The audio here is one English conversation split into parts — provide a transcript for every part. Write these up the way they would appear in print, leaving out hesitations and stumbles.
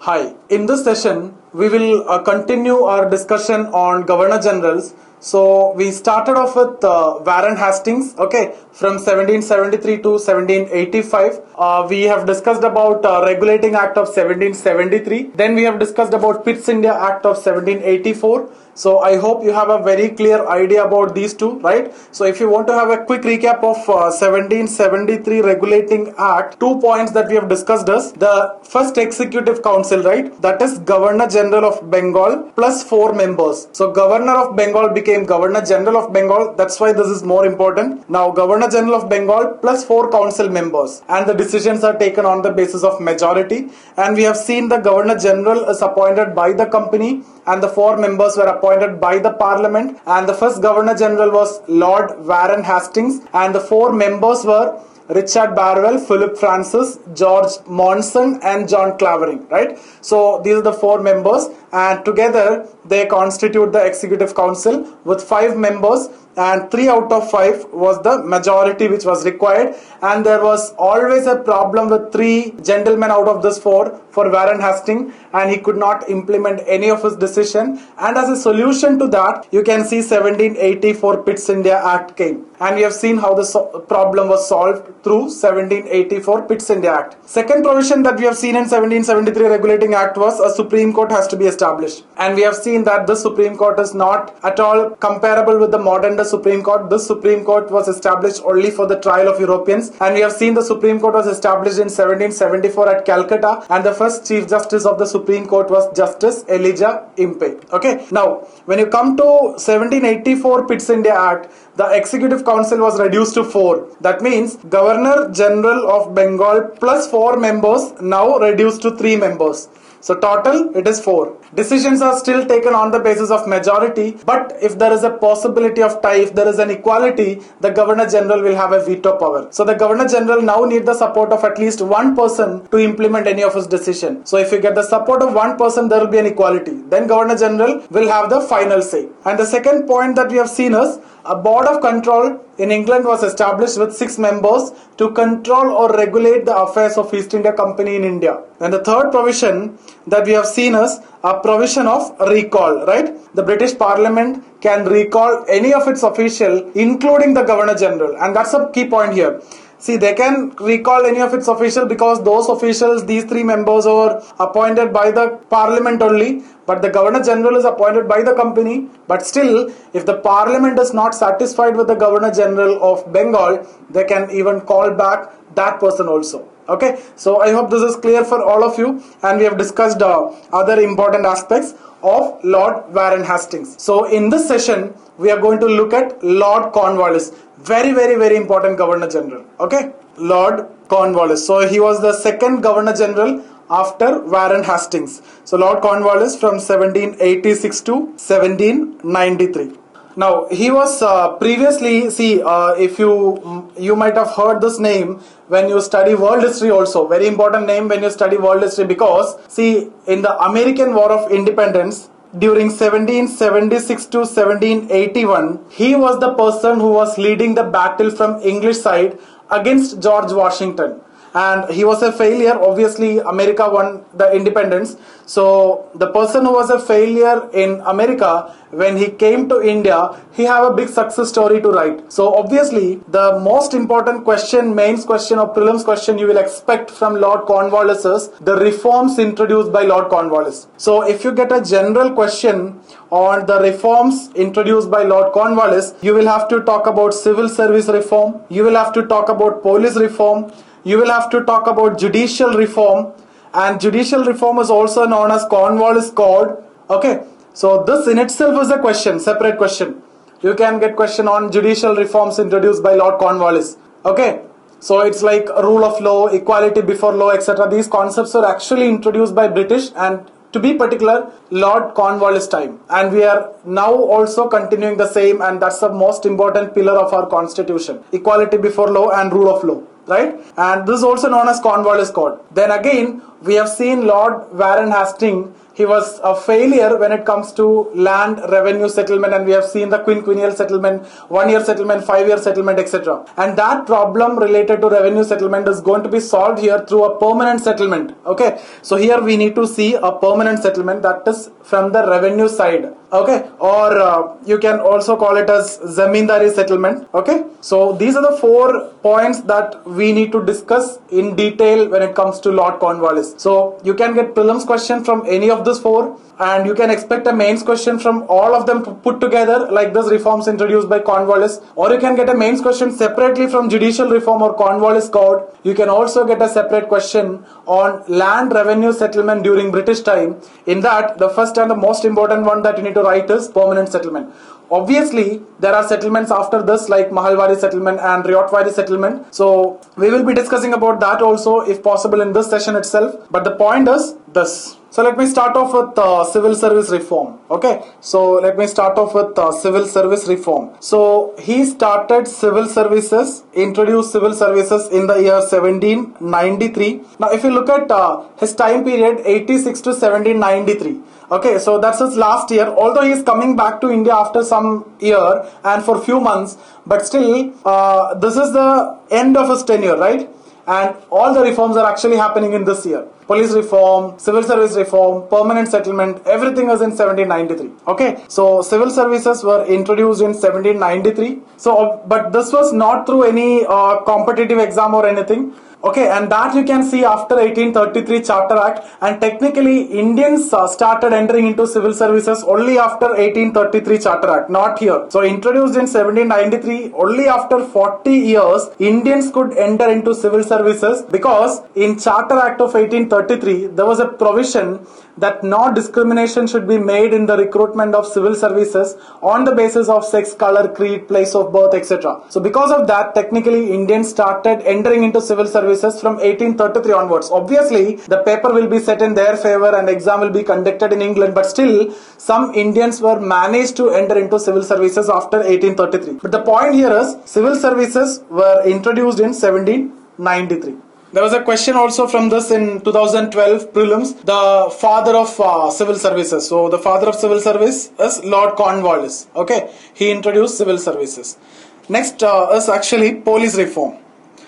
Hi, in this session, we will continue our discussion on Governor Generals. So, we started off with Warren Hastings, okay, from 1773 to 1785. We have discussed about Regulating Act of 1773. Then we have discussed about Pitt's India Act of 1784. So I hope you have a very clear idea about these two, right? So if you want to have a quick recap of 1773 Regulating Act, 2 points that we have discussed is the first Executive Council, right? That is Governor General of Bengal plus 4 members. So Governor of Bengal became Governor General of Bengal. That's why this is more important. Now Governor General of Bengal plus 4 council members, and the decisions are taken on the basis of majority. And we have seen the Governor General is appointed by the company, and the 4 members were appointed by the Parliament, and the first Governor General was Lord Warren Hastings, and the 4 members were Richard Barwell, Philip Francis, George Monson, and John Clavering, right? So these are the 4 members, and together they constitute the Executive Council with 5 members, and 3 out of 5 was the majority which was required. And there was always a problem with 3 gentlemen out of this 4 for Warren Hastings, and he could not implement any of his decision. And as a solution to that, you can see 1784 Pitt's India Act came, and we have seen how the problem was solved through 1784 Pitt's India Act. Second provision that we have seen in 1773 Regulating Act was a Supreme Court has to be established, and we have seen that the Supreme Court is not at all comparable with the modern Supreme Court. This Supreme Court was established only for the trial of Europeans, and we have seen the Supreme Court was established in 1774 at Calcutta, and the first Chief Justice of the Supreme Court was Justice Elijah Impey. Okay, now when you come to 1784 Pitt's India Act, the Executive Council was reduced to 4. That means Governor General of Bengal plus 4 members, now reduced to 3 members. So total it is 4. Decisions are still taken on the basis of majority, but if there is a possibility of tie, if there is an equality, the Governor General will have a veto power. So the Governor General now need the support of at least one person to implement any of his decision. So if you get the support of one person, there will be an equality. Then Governor General will have the final say. And the second point that we have seen is a board of control in England was established with 6 members to control or regulate the affairs of East India Company in India. And the third provision that we have seen is a provision of recall, right? The British Parliament can recall any of its official, including the Governor General, and that's a key point here. See, they can recall any of its officials because those officials, these 3 members, were appointed by the Parliament only, but the Governor General is appointed by the company. But still, if the Parliament is not satisfied with the Governor General of Bengal, they can even call back that person also. Okay, so I hope this is clear for all of you, and we have discussed other important aspects of Lord Warren Hastings. So in this session, we are going to look at Lord Cornwallis. Very important Governor General. Okay, Lord Cornwallis. So he was the second Governor General after Warren Hastings. So Lord Cornwallis from 1786 to 1793. Now he was previously, if you might have heard this name when you study world history also. Very important name when you study world history, because see, in the American War of Independence during 1776 to 1781, he was the person who was leading the battle from English side against George Washington. And he was a failure. Obviously, America won the independence. So the person who was a failure in America, when he came to India, he have a big success story to write. So obviously, the most important question, mains question or prelims question you will expect from Lord Cornwallis is the reforms introduced by Lord Cornwallis. So if you get a general question on the reforms introduced by Lord Cornwallis, you will have to talk about civil service reform. You will have to talk about police reform. You will have to talk about judicial reform, and judicial reform is also known as Cornwallis Code. Okay, so this in itself is a question, separate question. You can get question on judicial reforms introduced by Lord Cornwallis. Okay, so it's like rule of law, equality before law, etc. These concepts were actually introduced by British, and to be particular, Lord Cornwallis time, and we are now also continuing the same, and that's the most important pillar of our constitution: equality before law and rule of law. Right? And this is also known as Cornwallis Code. Then again, we have seen Lord Warren Hastings, he was a failure when it comes to land revenue settlement, and we have seen the quinquennial settlement, 1-year settlement, 5-year settlement, etc. And that problem related to revenue settlement is going to be solved here through a permanent settlement. Okay, so here we need to see a permanent settlement, that is from the revenue side. Okay, or you can also call it as zamindari settlement. Okay, so these are the 4 points that we need to discuss in detail when it comes to Lord Cornwallis. So you can get prelims question from any of these 4, and you can expect a mains question from all of them put together, like this reforms introduced by Cornwallis, or you can get a mains question separately from judicial reform or Cornwallis Code. You can also get a separate question on land revenue settlement during British time. In that, the first and the most important one that you need to write is permanent settlement. Obviously, there are settlements after this like Mahalwari settlement and Rayotwari settlement. So we will be discussing about that also if possible in this session itself. But the point is this. So let me start off with civil service reform. Okay, so let me start off with civil service reform. So he started civil services, introduced civil services in the year 1793. Now if you look at his time period 86 to 1793. Okay, so that's his last year, although he is coming back to India after some year and for few months, but still this is the end of his tenure, right? And all the reforms are actually happening in this year. Police reform, civil service reform, permanent settlement, everything is in 1793. Okay, so civil services were introduced in 1793. So, but this was not through any competitive exam or anything. Okay, and that you can see after 1833 Charter Act, and technically Indians started entering into civil services only after 1833 Charter Act, not here. So introduced in 1793, only after 40 years Indians could enter into civil services, because in Charter Act of 1833 there was a provision that no discrimination should be made in the recruitment of civil services on the basis of sex, color, creed, place of birth, etc. So because of that, technically Indians started entering into civil services from 1833 onwards. Obviously, the paper will be set in their favor and exam will be conducted in England, but still some Indians were managed to enter into civil services after 1833. But the point here is civil services were introduced in 1793. There was a question also from this in 2012 prelims, the father of civil services. So the father of civil service is Lord Cornwallis. Okay, he introduced civil services. Next is actually police reform.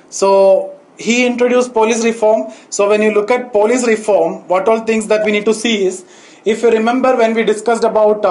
So he introduced police reform. So when you look at police reform, what all things that we need to see is, if you remember when we discussed about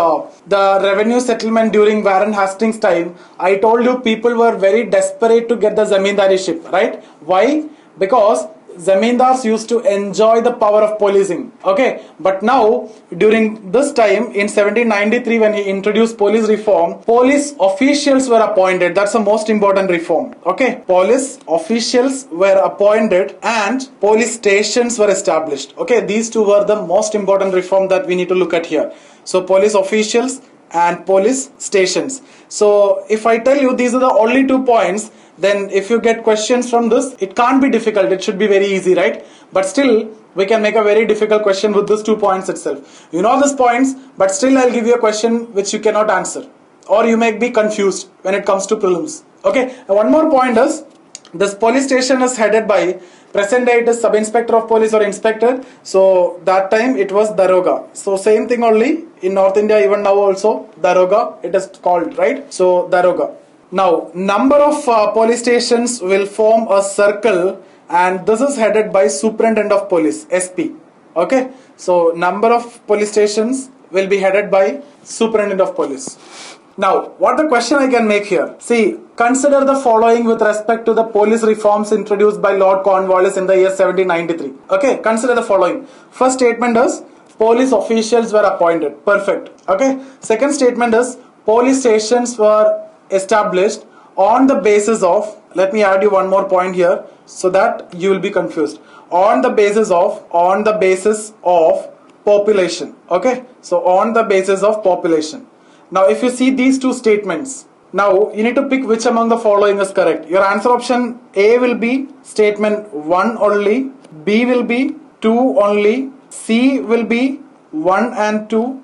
the revenue settlement during Warren Hastings time, I told you people were very desperate to get the zamindariship, right? Why? Because zamindars used to enjoy the power of policing. Okay, but now during this time in 1793 when he introduced police reform, police officials were appointed. That's the most important reform. Okay, police officials were appointed and police stations were established. Okay, these two were the most important reform that we need to look at here. So police officials and police stations. So if I tell you these are the only 2 points, then if you get questions from this, it can't be difficult. It should be very easy, right? But still, we can make a very difficult question with these 2 points itself. You know these points, but still I'll give you a question which you cannot answer, or you may be confused when it comes to prelims. Okay, and one more point is, this police station is headed by, present day it is sub inspector of police or inspector. So that time it was daroga. So same thing only in North India, even now also daroga it is called, right? So daroga. Now number of police stations will form a circle, and this is headed by superintendent of police, SP. Okay, so number of police stations will be headed by superintendent of police. Now, what the question I can make here? See, consider the following with respect to the police reforms introduced by Lord Cornwallis in the year 1793. Okay, consider the following. First statement is, police officials were appointed. Perfect. Okay. Second statement is, police stations were established on the basis of, let me add you one more point here so that you will be confused. On the basis of population. Okay. So on the basis of population. Now, if you see these 2 statements, now you need to pick which among the following is correct. Your answer option A will be statement 1 only, B will be 2 only, C will be 1 and 2,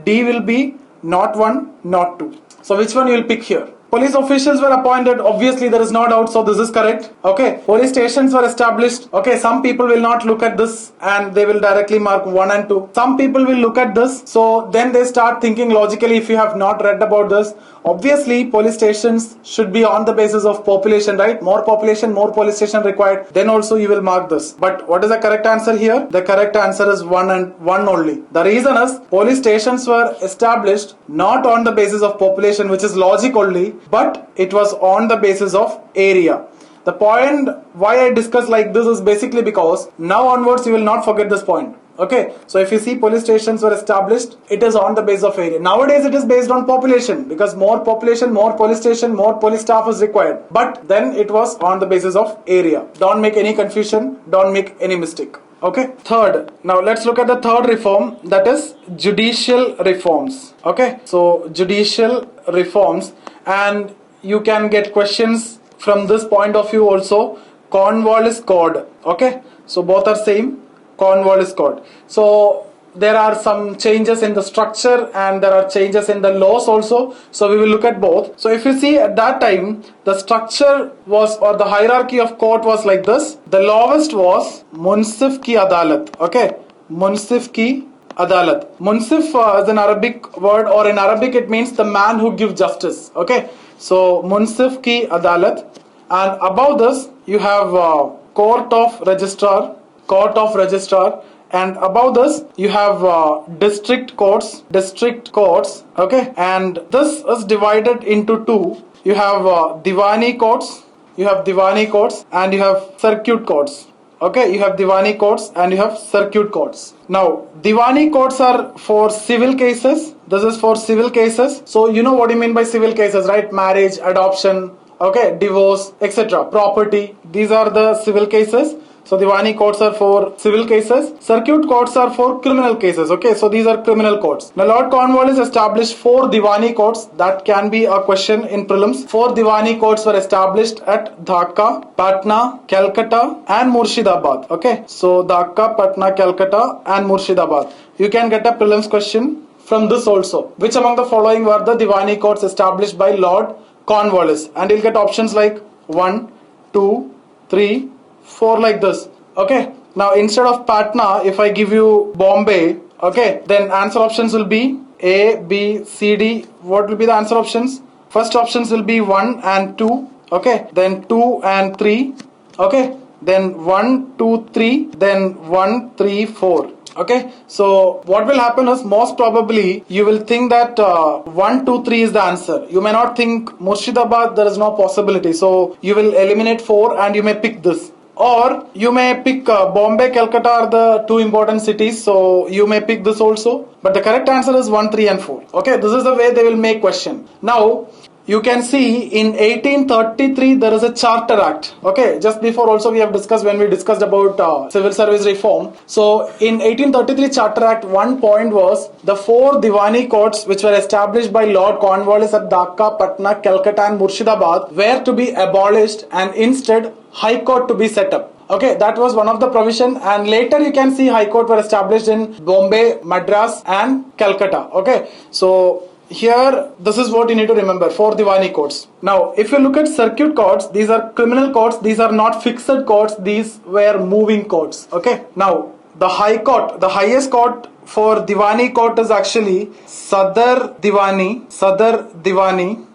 D will be not 1, not 2. So which one you will pick here? Police officials were appointed. Obviously, there is no doubt. So this is correct. Okay. Police stations were established. Okay. Some people will not look at this and they will directly mark 1 and 2. Some people will look at this. So then they start thinking logically. If you have not read about this, obviously police stations should be on the basis of population, right? More population, more police station required. Then also you will mark this. But what is the correct answer here? The correct answer is 1 and 1 only. The reason is police stations were established not on the basis of population, which is logic only, but it was on the basis of area. The point why I discuss like this is basically because now onwards you will not forget this point. Okay, so if you see police stations were established, it is on the basis of area. Nowadays it is based on population because more population, more police station, more police staff is required. But then it was on the basis of area. Don't make any confusion, don't make any mistake. Okay, third. Now let's look at the third reform, that is judicial reforms. Okay, so judicial reforms, and you can get questions from this point of view also. Cornwallis Code. Okay, so both are same. Cornwallis Code. So there are some changes in the structure and there are changes in the laws also. So we will look at both. So if you see at that time, the structure was, or the hierarchy of court was like this. The lowest was Munsif ki Adalat. Okay, Munsif ki Adalat. Munsif is an Arabic word, or in Arabic it means the man who gives justice. Okay, so Munsif ki Adalat. And above this you have Court of Registrar. Court of Registrar, and above this you have district courts, okay, and this is divided into two. You have Diwani courts, and you have circuit courts. Okay, you have Diwani courts and you have circuit courts. Now, Diwani courts are for civil cases. This is for civil cases. So you know what you mean by civil cases, right? Marriage, adoption, okay, divorce, etc. Property. These are the civil cases. So Diwani courts are for civil cases. Circuit courts are for criminal cases. Okay, so these are criminal courts. Now Lord Cornwallis established 4 Diwani courts. That can be a question in prelims. 4 Diwani courts were established at Dhaka, Patna, Calcutta and Murshidabad. Okay, so Dhaka, Patna, Calcutta and Murshidabad. You can get a prelims question from this also. Which among the following were the Diwani courts established by Lord Cornwallis? And you'll get options like 1, 2, 3, 4 like this. Okay, now instead of Patna, if I give you Bombay, okay, then answer options will be A, B, C, D. What will be the answer options? First options will be 1 and 2, okay, then 2 and 3, okay, then 1, 2, 3, then 1, 3, 4. Okay, so what will happen is most probably you will think that 1, 2, 3 is the answer. You may not think Murshidabad, there is no possibility. So you will eliminate 4 and you may pick this. Or you may pick Bombay, Calcutta are the 2 important cities, so you may pick this also. But the correct answer is 1, 3 and 4. Okay, this is the way they will make question. Now, you can see in 1833 there is a Charter Act. Okay, just before also we have discussed when we discussed about civil service reform. So in 1833 Charter Act, one point was the 4 Diwani courts which were established by Lord Cornwallis at Dhaka, Patna, Calcutta and Murshidabad were to be abolished and instead High Court to be set up. Okay, that was one of the provision, and later you can see High Court were established in Bombay, Madras and Calcutta. Okay, so here this is what you need to remember, 4 Diwani courts. Now if you look at circuit courts, these are criminal courts, these are not fixed courts, these were moving courts. Okay, now the High Court, the highest court for Diwani court is actually Sadar Diwani.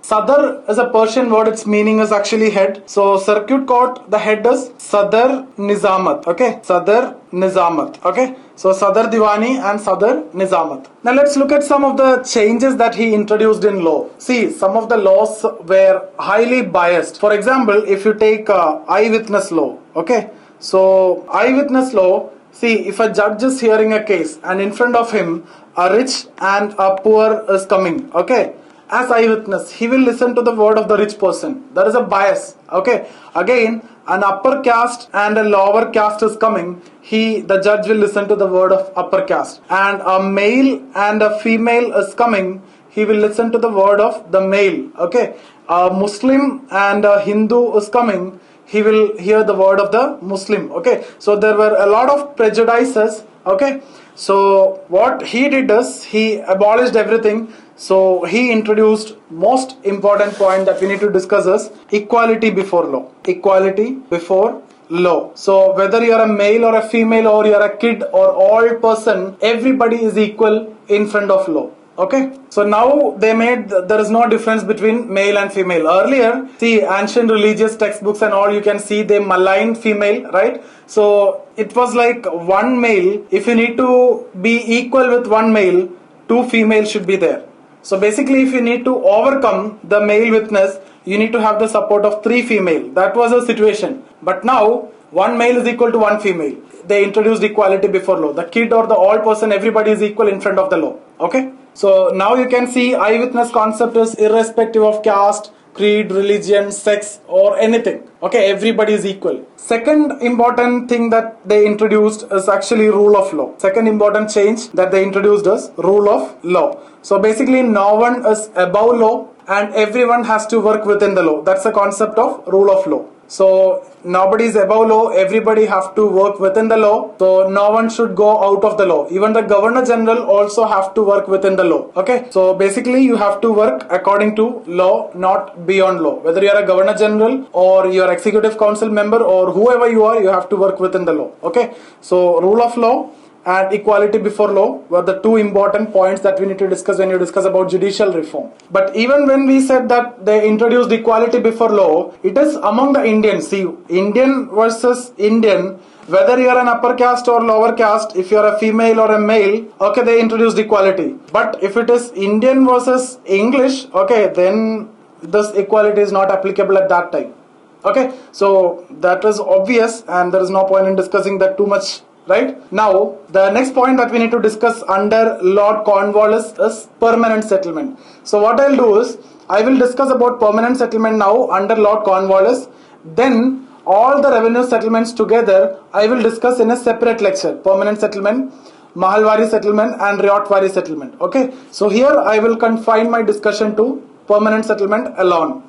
Sadar is a Persian word, its meaning is actually head. So circuit court, the head is Sadar Nizamat. Okay, Sadar Nizamat. Okay, so Sadar Diwani and Sadar Nizamat. Now let's look at some of the changes that he introduced in law. See, some of the laws were highly biased. For example, if you take eyewitness law. Okay, so eyewitness law. See, if a judge is hearing a case and in front of him a rich and a poor is coming, okay, as eyewitness, he will listen to the word of the rich person. There is a bias, okay. Again, an upper caste and a lower caste is coming, the judge will listen to the word of upper caste. And a male and a female is coming, he will listen to the word of the male, okay. A Muslim and a Hindu is coming, he will hear the word of the Muslim. Okay, so there were a lot of prejudices. Okay, so what he did is he abolished everything. So he introduced most important point that we need to discuss is equality before law. Equality before law. So whether you are a male or a female or you are a kid or old person, everybody is equal in front of law. Okay, so now they made there is no difference between male and female. Earlier, see, ancient religious textbooks and all, you can see they malign female, right? So it was like one male, if you need to be equal with one male, two females should be there. So basically, if you need to overcome the male witness, you need to have the support of three female. That was the situation. But now one male is equal to one female. They introduced equality before law. The kid or the old person, everybody is equal in front of the law. Okay, so now you can see eyewitness concept is irrespective of caste, creed, religion, sex or anything. Okay, everybody is equal. Second important thing that they introduced is actually rule of law. Second important change that they introduced is rule of law. So basically no one is above law and everyone has to work within the law. That's the concept of rule of law. So nobody is above law, everybody have to work within the law. So no one should go out of the law. Even the Governor General also have to work within the law. Okay, so basically you have to work according to law, not beyond law. Whether you are a Governor General or you are Executive Council member or whoever you are, you have to work within the law. Okay, so rule of law and equality before law were the two important points that we need to discuss when you discuss about judicial reform. But even when we said that they introduced equality before law, it is among the Indians. See, Indian versus Indian, whether you are an upper caste or lower caste, if you are a female or a male, okay, they introduced equality. But if it is Indian versus English, okay, then this equality is not applicable at that time. Okay, so that is obvious and there is no point in discussing that too much. Right? Now, the next point that we need to discuss under Lord Cornwallis is permanent settlement. So what I'll do is, I will discuss about permanent settlement now under Lord Cornwallis. Then, all the revenue settlements together, I will discuss in a separate lecture. Permanent settlement, Mahalwari settlement and Ryotwari settlement. Okay? So here, I will confine my discussion to permanent settlement alone.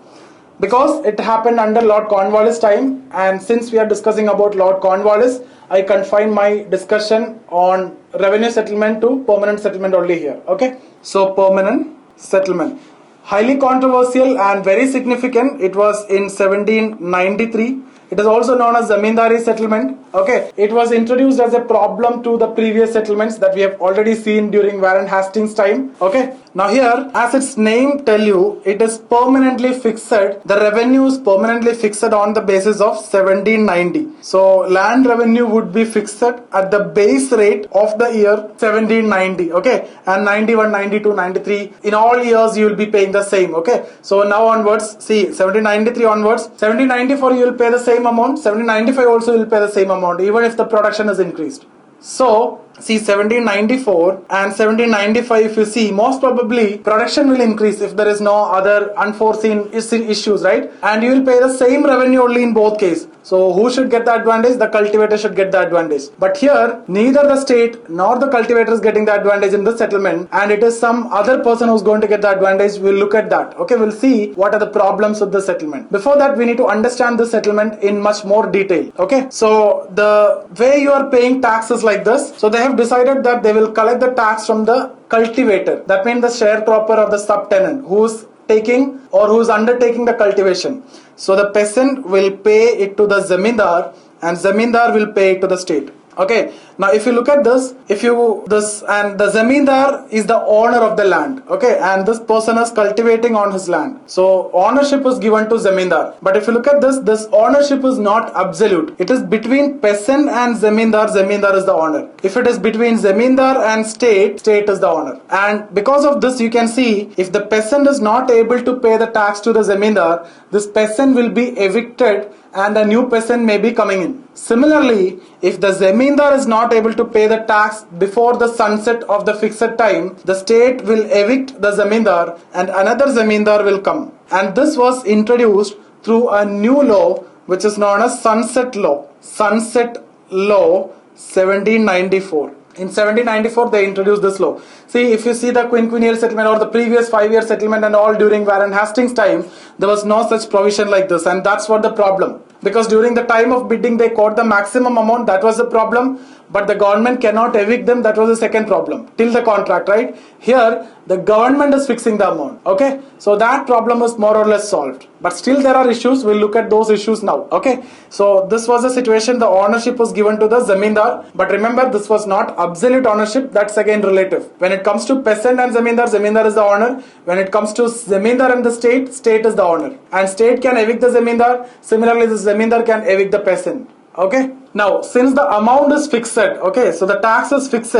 Because it happened under Lord Cornwallis time, and since we are discussing about Lord Cornwallis, I confine my discussion on revenue settlement to permanent settlement only here. Okay, so permanent settlement, highly controversial and very significant. It was in 1793. It is also known as Zamindari settlement. Okay, it was introduced as a problem to the previous settlements that we have already seen during Warren Hastings time. Okay, now here, as its name tell you, it is permanently fixed. The revenue is permanently fixed on the basis of 1790. So land revenue would be fixed at the base rate of the year 1790. Okay, and 91, 92, 93, in all years you will be paying the same. Okay, so now onwards, see, 1793 onwards, 1794 you will pay the same amount, 1795 also you will pay the same amount even if the production is increased. So see, 1794 and 1795, if you see, most probably production will increase if there is no other unforeseen issues, right? And you will pay the same revenue only in both cases. So who should get the advantage? The cultivator should get the advantage. But here, neither the state nor the cultivator is getting the advantage in this settlement, and it is some other person who's going to get the advantage. We'll look at that. Okay, we'll see what are the problems with the settlement. Before that, we need to understand the settlement in much more detail. Okay, so the way you are paying taxes like this, so they have decided that they will collect the tax from the cultivator. That means the sharecropper or the subtenant who's taking or who's undertaking the cultivation. So the peasant will pay it to the zamindar and zamindar will pay it to the state. Okay, now if you look at this, and the zamindar is the owner of the land, okay, and this person is cultivating on his land. So ownership is given to zamindar. But if you look at this ownership is not absolute. It is between peasant and zamindar, zamindar is the owner. If it is between zamindar and state, state is the owner. And because of this, you can see, if the peasant is not able to pay the tax to the zamindar, this peasant will be evicted and a new peasant may be coming in. Similarly, if the zamindar is not able to pay the tax before the sunset of the fixed time, the state will evict the zamindar and another zamindar will come. And this was introduced through a new law which is known as Sunset Law. Sunset Law 1794. In 1794, they introduced this law. See, if you see the quinquennial settlement or the previous 5-year settlement and all during Warren Hastings time, there was no such provision like this, and that's what the problem. because during the time of bidding they quote the maximum amount. That was the problem, but the government cannot evict them. That was the second problem till the contract, right? Here the government is fixing the amount. Okay, so that problem is more or less solved, but still there are issues. We'll look at those issues now. Okay, so this was the situation. The ownership was given to the zamindar, but remember, this was not absolute ownership. That's again relative. When it comes to peasant and zamindar, zamindar is the owner. When it comes to zamindar and the state, state is the owner, and state can evict the zamindar. Similarly, the zamindar can evict the peasant. Okay, now since the amount is fixed, okay, so the tax is fixed,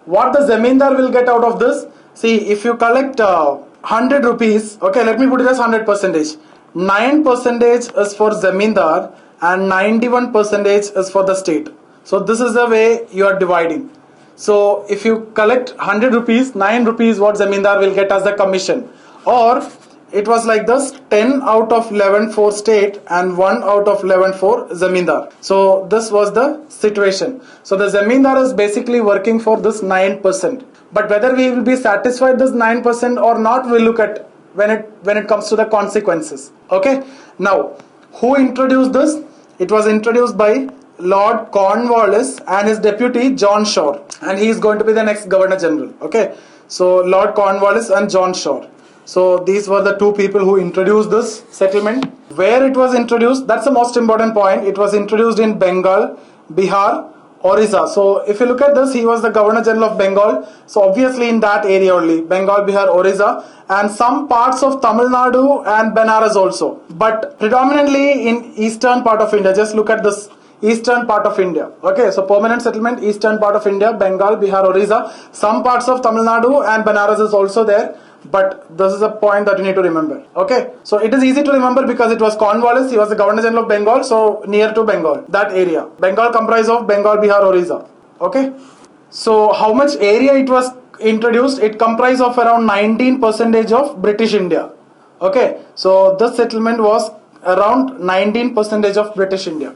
what the zamindar will get out of this? See, if you collect 100 rupees, okay, let me put it as 100%. 9% is for zamindar and 91% is for the state. So this is the way you are dividing. So if you collect 100 rupees, 9 rupees what zamindar will get as the commission. Or it was like this, 10 out of 11 for state and 1 out of 11 for zamindar. So this was the situation. So the zamindar is basically working for this 9%. But whether we will be satisfied this 9% or not, we'll look at when it comes to the consequences. Okay. Now, who introduced this? It was introduced by Lord Cornwallis and his deputy John Shore, and he is going to be the next Governor General. Okay. So Lord Cornwallis and John Shore. So these were the two people who introduced this settlement. Where it was introduced, that's the most important point. It was introduced in Bengal, Bihar, Orissa. So if you look at this, he was the Governor General of Bengal. So obviously in that area only, Bengal, Bihar, Orissa, and some parts of Tamil Nadu and Benares also. But predominantly in eastern part of India. Just look at this eastern part of India. Okay, so permanent settlement, eastern part of India, Bengal, Bihar, Orissa. Some parts of Tamil Nadu and Benares is also there. But this is a point that you need to remember. Okay, so it is easy to remember because it was Cornwallis. He was the Governor General of Bengal, so near to Bengal, that area. Bengal comprised of Bengal, Bihar, Orissa. Okay, so how much area it was introduced? It comprised of around 19% of British India. Okay, so this settlement was around 19% of British India.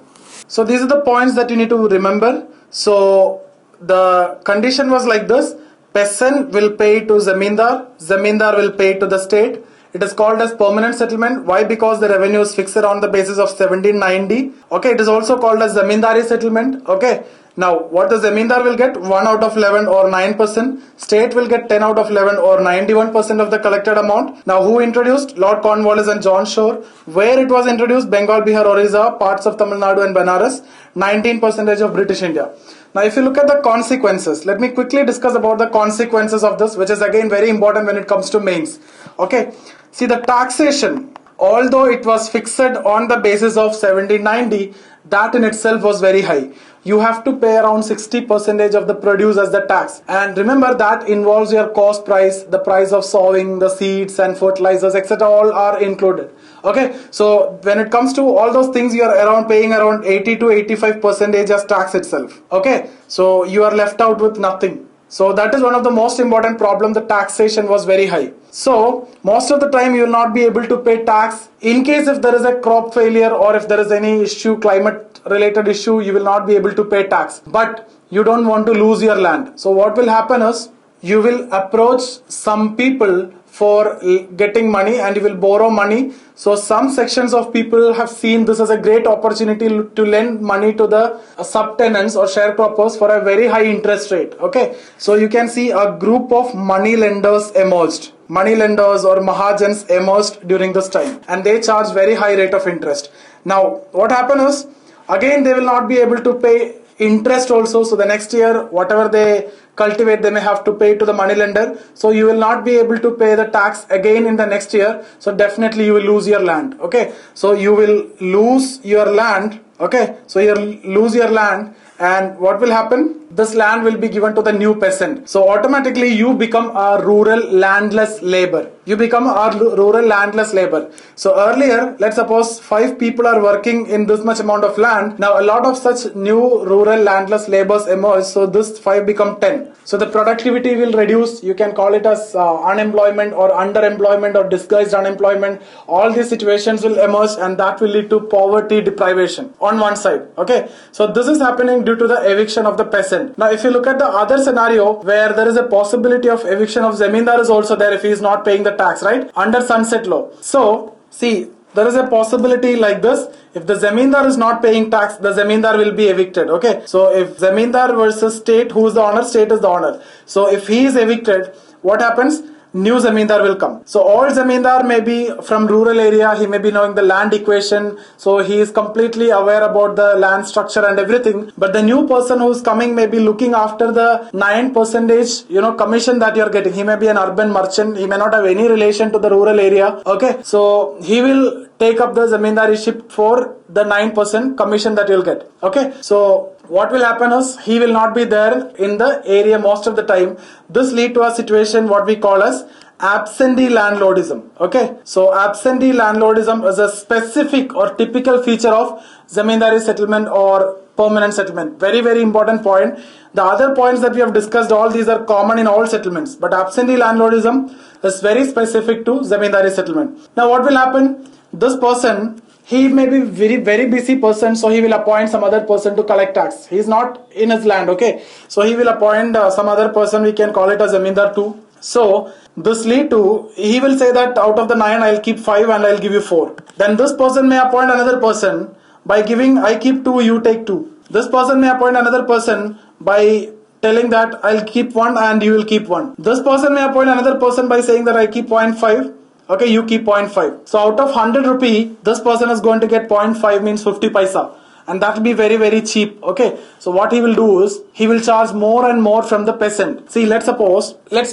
So these are the points that you need to remember. So the condition was like this. Peasant will pay to zamindar, zamindar will pay to the state. It is called as permanent settlement. Why? Because the revenue is fixed on the basis of 1790. Okay, it is also called as zamindari settlement. Okay, now what the zamindar will get? 1 out of 11 or 9%. State will get 10 out of 11 or 91% of the collected amount. Now who introduced? Lord Cornwallis and John Shore. Where it was introduced? Bengal, Bihar, Orissa, parts of Tamil Nadu and Benares. 19% of British India. Now if you look at the consequences, let me quickly discuss about the consequences of this, which is again very important when it comes to mains. Okay, see the taxation, although it was fixed on the basis of 1790, that in itself was very high. You have to pay around 60% of the produce as the tax, and remember that involves your cost price, the price of sowing, the seeds and fertilizers, etc. all are included. Okay, so when it comes to all those things, you are around paying around 80 to 85% as tax itself. Okay, so you are left out with nothing. So that is one of the most important problem. The taxation was very high. So most of the time you will not be able to pay tax. In case if there is a crop failure or if there is any issue, climate related issue, you will not be able to pay tax. But you don't want to lose your land. So what will happen is you will approach some people for getting money and you will borrow money. So some sections of people have seen this as a great opportunity to lend money to the subtenants or sharecroppers for a very high interest rate. Okay, so you can see a group of money lenders emerged. Money lenders or mahajans emerged during this time, and they charge very high rate of interest. Now what happened is, again they will not be able to pay interest also. So the next year whatever they cultivate, they may have to pay to the money lender. So you will not be able to pay the tax again in the next year. So definitely you will lose your land. Okay, so you will lose your land. Okay, so you lose your land, and what will happen? This land will be given to the new peasant. So automatically you become a rural landless labor. You become a rural landless labor. So earlier, let's suppose 5 people are working in this much amount of land. Now a lot of such new rural landless laborers emerge. So this 5 become 10. So the productivity will reduce. You can call it as unemployment or underemployment or disguised unemployment. All these situations will emerge, and that will lead to poverty deprivation on one side. Okay, so this is happening due to the eviction of the peasant. Now if you look at the other scenario where there is a possibility of eviction of zamindar is also there if he is not paying the tax, right, under sunset law. So see, there is a possibility like this. If the Zamindar is not paying tax, the Zamindar will be evicted. Okay. So if Zamindar versus state, who is the owner? State is the owner. So if he is evicted, what happens? New Zamindar will come. So old Zamindar may be from rural area, he may be knowing the land equation, so he is completely aware about the land structure and everything. But the new person who is coming may be looking after the 9% commission that you are getting. He may be an urban merchant, he may not have any relation to the rural area. Okay, so he will take up the Zamindariship for the 9% commission that you'll get. Okay, so what will happen is he will not be there in the area most of the time. This lead to a situation what we call as absentee landlordism. Okay, so absentee landlordism is a specific or typical feature of zamindari settlement or permanent settlement. Very, very important point. The other points that we have discussed, all these are common in all settlements, but absentee landlordism is very specific to zamindari settlement. Now what will happen? This person, he may be very busy person, so he will appoint some other person to collect tax. He is not in his land. Okay, so he will appoint some other person, we can call it as zamindar too. So this lead to, he will say that out of the 9 I'll keep 5 and I'll give you 4. Then this person may appoint another person by giving, I keep 2, you take 2. This person may appoint another person by telling that I'll keep 1 and you will keep 1. This person may appoint another person by saying that I keep 0.5. Okay, you keep 0.5. So out of 100 rupee, this person is going to get 0.5, means 50 paisa. And that will be very, very cheap. Okay, so what he will do is, he will charge more and more from the peasant. See, let's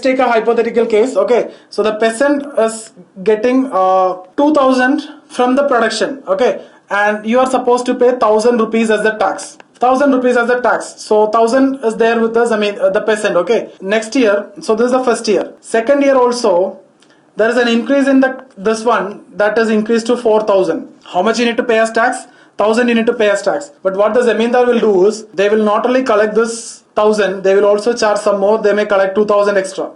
take a hypothetical case. Okay, so the peasant is getting 2000 from the production. Okay, and you are supposed to pay 1000 rupees as the tax. 1000 rupees as the tax. So 1000 is there with us, the peasant. Okay, next year, so this is the first year. Second year also, there is an increase in this one, that is increased to 4000. How much you need to pay as tax? 1000 you need to pay as tax. But what the zamindar will do is, they will not only collect this 1000, they will also charge some more. They may collect 2000 extra.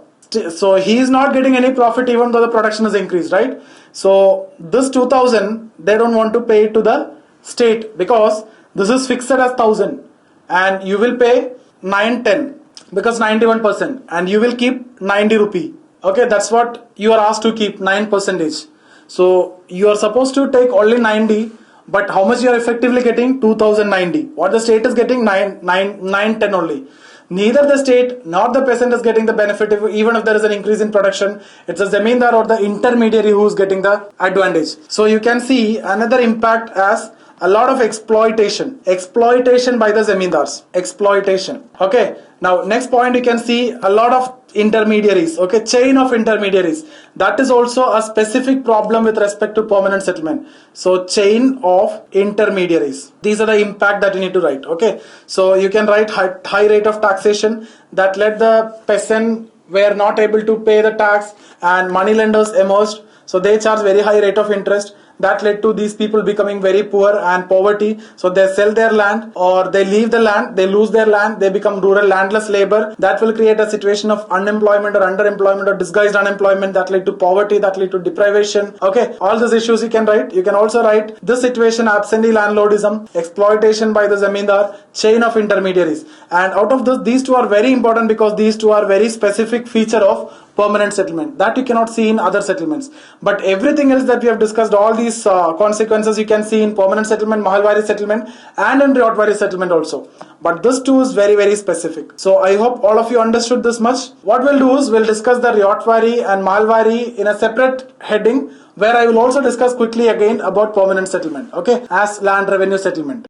So he is not getting any profit even though the production is increased, right? So this 2000, they don't want to pay to the state because this is fixed as 1000 and you will pay 910 because 91% and you will keep 90 rupee. Okay, that's what you are asked to keep, 9%. So you are supposed to take only 90, but how much you are effectively getting? 2090. What the state is getting? 910 only. Neither the state nor the peasant is getting the benefit even if there is an increase in production. It's a zamindar or the intermediary who is getting the advantage. So you can see another impact as a lot of exploitation by the zamindars. Exploitation. Okay, now next point you can see a lot of intermediaries. Okay, chain of intermediaries. That is also a specific problem with respect to permanent settlement. So chain of intermediaries. These are the impact that you need to write. Okay, so you can write high rate of taxation that led the peasant were not able to pay the tax and money lenders emerged. So they charge very high rate of interest. That led to these people becoming very poor and poverty. So they sell their land or they leave the land, they lose their land, they become rural landless labor. That will create a situation of unemployment or underemployment or disguised unemployment that lead to poverty, that lead to deprivation. Okay, all these issues you can write. You can also write this situation: absentee landlordism, exploitation by the zamindar, chain of intermediaries. And out of this, these two are very important because these two are very specific feature of permanent settlement that you cannot see in other settlements. But everything else that we have discussed, all these consequences you can see in permanent settlement, Mahalwari settlement and in Riotwari settlement also. But this too is very, very specific. So I hope all of you understood this much. What we'll do is we'll discuss the Riotwari and Mahalwari in a separate heading where I will also discuss quickly again about permanent settlement, okay, as land revenue settlement.